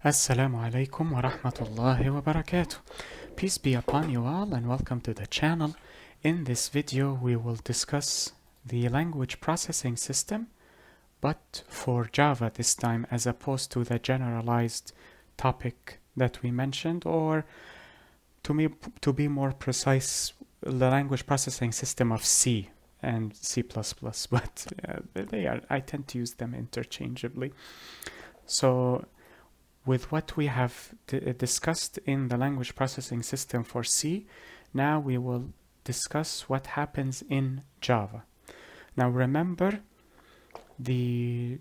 Assalamu alaikum wa rahmatullahi wa barakatuh. Peace be upon you all and welcome to the channel. In this video we will discuss the language processing system, but for Java this time as opposed to the generalized topic that we mentioned, or to be more precise, the language processing system of C and C++, but I tend to use them interchangeably. So with what we have discussed in the language processing system for C, now we will discuss what happens in Java. Now remember, the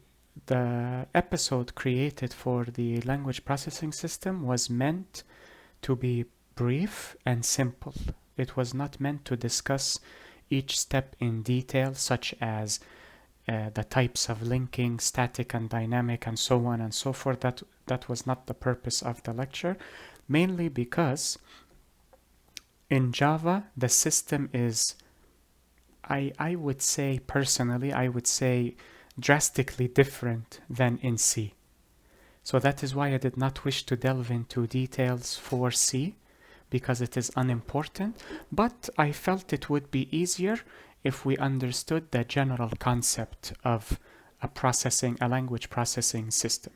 episode created for the language processing system was meant to be brief and simple. It was not meant to discuss each step in detail, such as the types of linking, static and dynamic, and so on and so forth. That was not the purpose of the lecture, mainly because in Java the system is, I would say personally, I would say drastically different than in C. So that is why I did not wish to delve into details for C, because it is unimportant, but I felt it would be easier if we understood the general concept of a language processing system.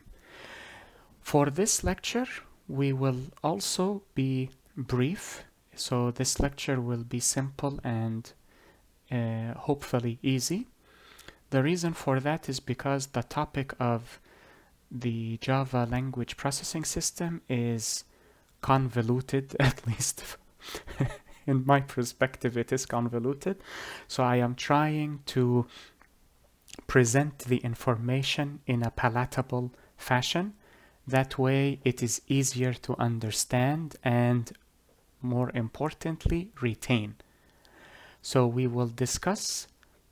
For this lecture, we will also be brief, so this lecture will be simple and hopefully easy. The reason for that is because the topic of the Java language processing system is convoluted, at least in my perspective it is convoluted. So I am trying to present the information in a palatable fashion. That way it is easier to understand and, more importantly, retain. So we will discuss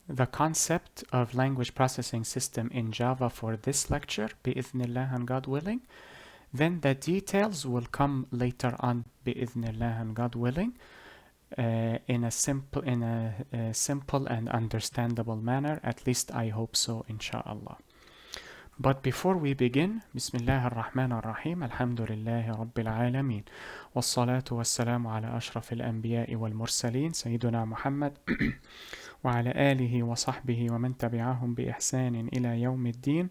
the concept of language processing system in Java for this lecture, bi'idhnillah and God willing. Then the details will come later on, bi'idhnillah and God willing, in a simple and understandable manner. At least I hope so, inshallah. But before we begin, Bismillah ar-Rahman ar-Rahim, Alhamdulillahi Rabbil Alameen, Wassalatu wassalamu ala ashrafil anbiya'i wal mursaleen, Sayyiduna Muhammad, وعلى آله وصحبه ومن تبعهم بإحسان إلى يوم الدين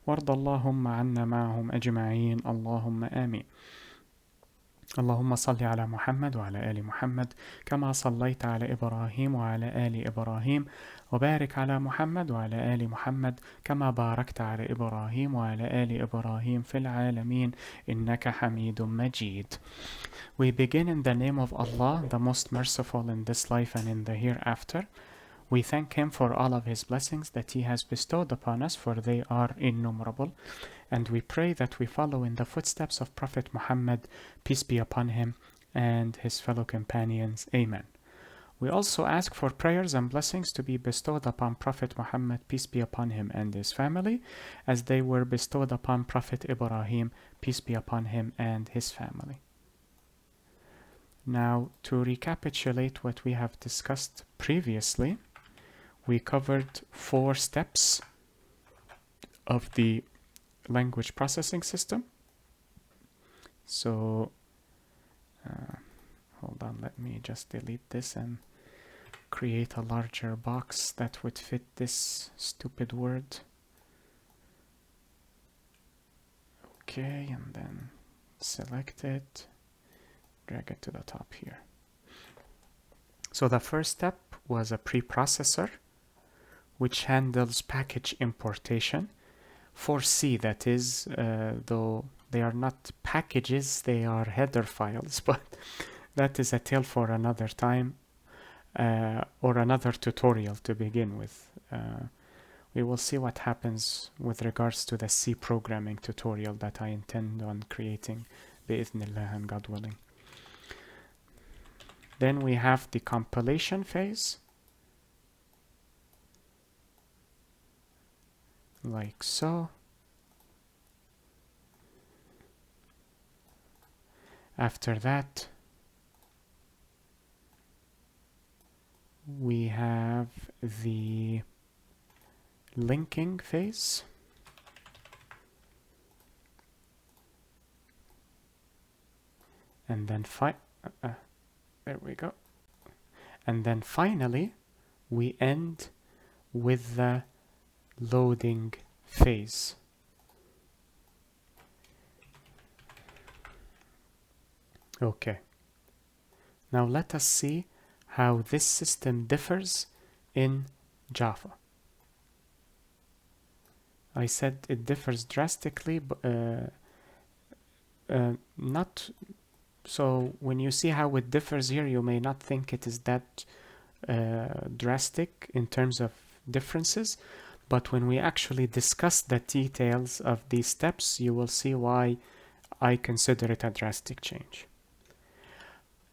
وارض اللهم عنا معهم أجمعين اللهم آمين. اللهم صل على محمد وعلى آل محمد كما صليت على إبراهيم وعلى آل إبراهيم وبارك على محمد وعلى آل محمد كما باركت على إبراهيم وعلى آل إبراهيم في العالمين إنك حميد مجيد. We begin in the name of Allah, the most merciful in this life and in the hereafter. We thank Him for all of His blessings that He has bestowed upon us, for they are innumerable. And we pray that we follow in the footsteps of Prophet Muhammad, peace be upon him, and his fellow companions. Amen. We also ask for prayers and blessings to be bestowed upon Prophet Muhammad, peace be upon him, and his family, as they were bestowed upon Prophet Ibrahim, peace be upon him, and his family. Now, to recapitulate what we have discussed previously, we covered 4 steps of the language processing system. So, hold on, let me just delete this and create a larger box that would fit this stupid word. Okay, and then select it, drag it to the top here. So the first step was a preprocessor, which handles package importation. For C, that is, though they are not packages, they are header files, but that is a tale for another time, or another tutorial to begin with. We will see what happens with regards to the C programming tutorial that I intend on creating, bi'idhnillah and God willing. Then we have the compilation phase, like so. After that, we have the linking phase. and then there we go. And then finally, we end with the loading phase. Okay. Now let us see how this system differs in Java. I said it differs drastically, but not so. When you see how it differs here, you may not think it is that drastic in terms of differences, but when we actually discuss the details of these steps, you will see why I consider it a drastic change.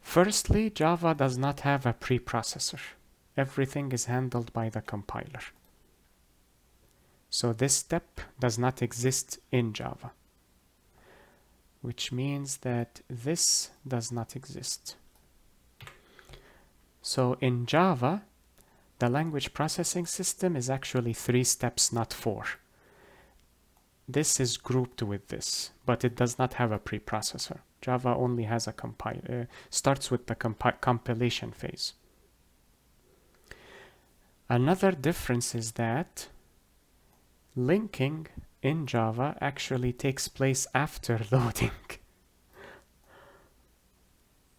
Firstly, Java does not have a preprocessor. Everything is handled by the compiler. So this step does not exist in Java, which means that this does not exist. So in Java, the language processing system is actually 3 steps, not 4. This is grouped with this, but it does not have a preprocessor. Java only has a starts with the compilation phase. Another difference is that linking in Java actually takes place after loading,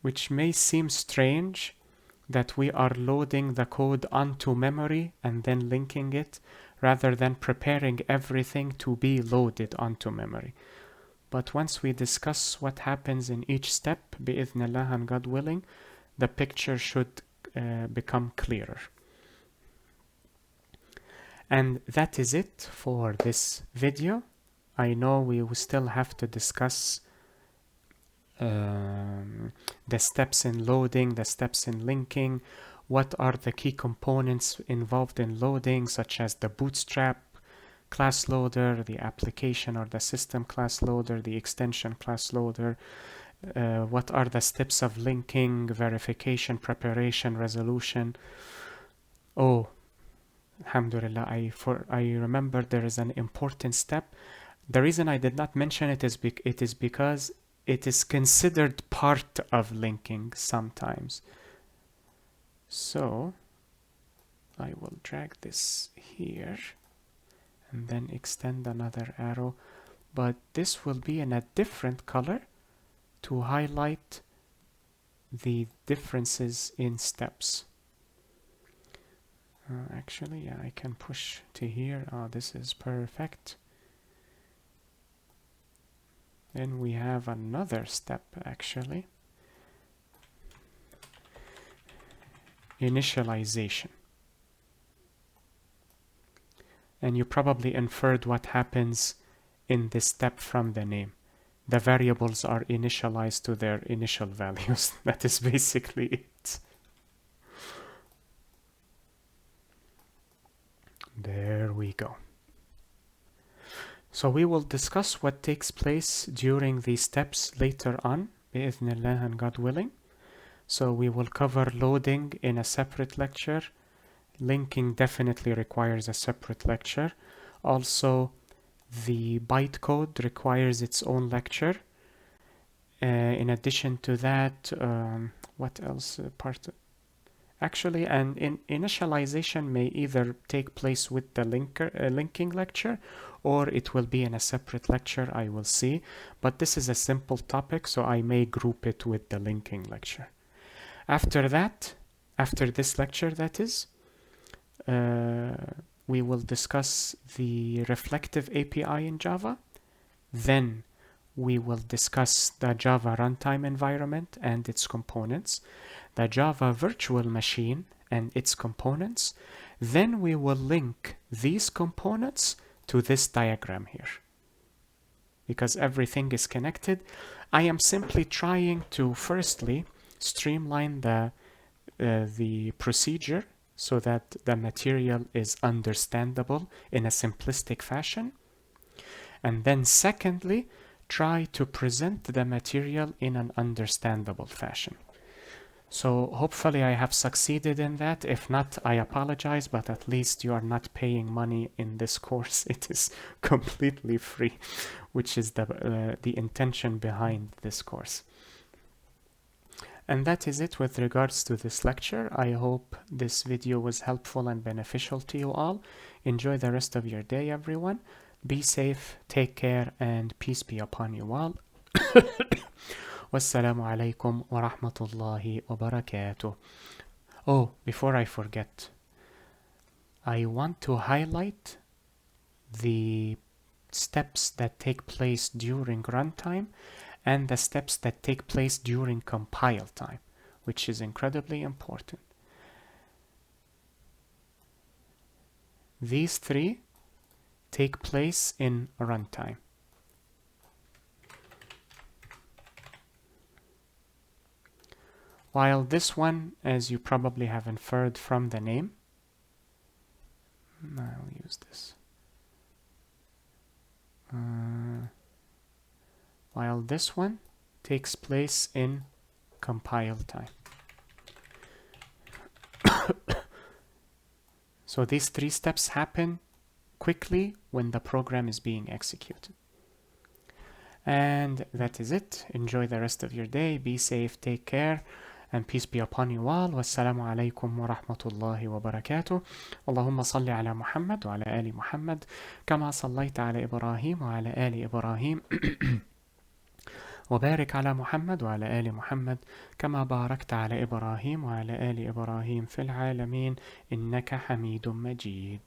which may seem strange that we are loading the code onto memory and then linking it rather than preparing everything to be loaded onto memory. But once we discuss what happens in each step, bi'idhnillah and God willing, the picture should become clearer. And that is it for this video. I know we will still have to discuss the steps in loading, the steps in linking, what are the key components involved in loading, such as the bootstrap class loader, the application or the system class loader, the extension class loader, what are the steps of linking, verification, preparation, resolution. Oh, alhamdulillah, I remember there is an important step. The reason I did not mention it is because it is considered part of linking sometimes. So I will drag this here and then extend another arrow, but this will be in a different color to highlight the differences in steps. Actually, yeah, I can push to here. This is perfect. Then we have another step, actually. Initialization. And you probably inferred what happens in this step from the name. The variables are initialized to their initial values. That is basically it. There we go. So we will discuss what takes place during these steps later on, bi'idhnillah and God willing. So we will cover loading in a separate lecture. Linking definitely requires a separate lecture. Also, the bytecode requires its own lecture. In addition to that, what else? Actually, initialization may either take place with the linking lecture, or it will be in a separate lecture, I will see. But this is a simple topic, so I may group it with the linking lecture. After that, after this lecture that is, we will discuss the reflective API in Java. Then we will discuss the Java runtime environment and its components, the Java virtual machine and its components. Then we will link these components to this diagram here, because everything is connected. I am simply trying to firstly streamline the procedure so that the material is understandable in a simplistic fashion. And then secondly, try to present the material in an understandable fashion. So hopefully I have succeeded in that. If not, I apologize, but at least you are not paying money in this course. It is completely free, which is the intention behind this course. And that is it with regards to this lecture. I hope this video was helpful and beneficial to you all. Enjoy the rest of your day, everyone. Be safe, take care, and peace be upon you all. Wassalamu alaikum wa rahmatullahi wa barakatuh. Oh, before I forget, I want to highlight the steps that take place during runtime and the steps that take place during compile time, which is incredibly important. These three take place in runtime. While this one, as you probably have inferred from the name, I'll use this. While this one takes place in compile time. So these three steps happen quickly when the program is being executed. And that is it. Enjoy the rest of your day. Be safe, take care, and peace be upon you all. Wassalamu alaikum wa rahmatullahi wa barakatuh. Allahumma salli ala Muhammad wa ala ali Muhammad kama sallaita ala Ibrahim wa ala ali Ibrahim وبارك على محمد وعلى آل محمد كما باركت على إبراهيم وعلى آل إبراهيم في العالمين إنك حميد مجيد.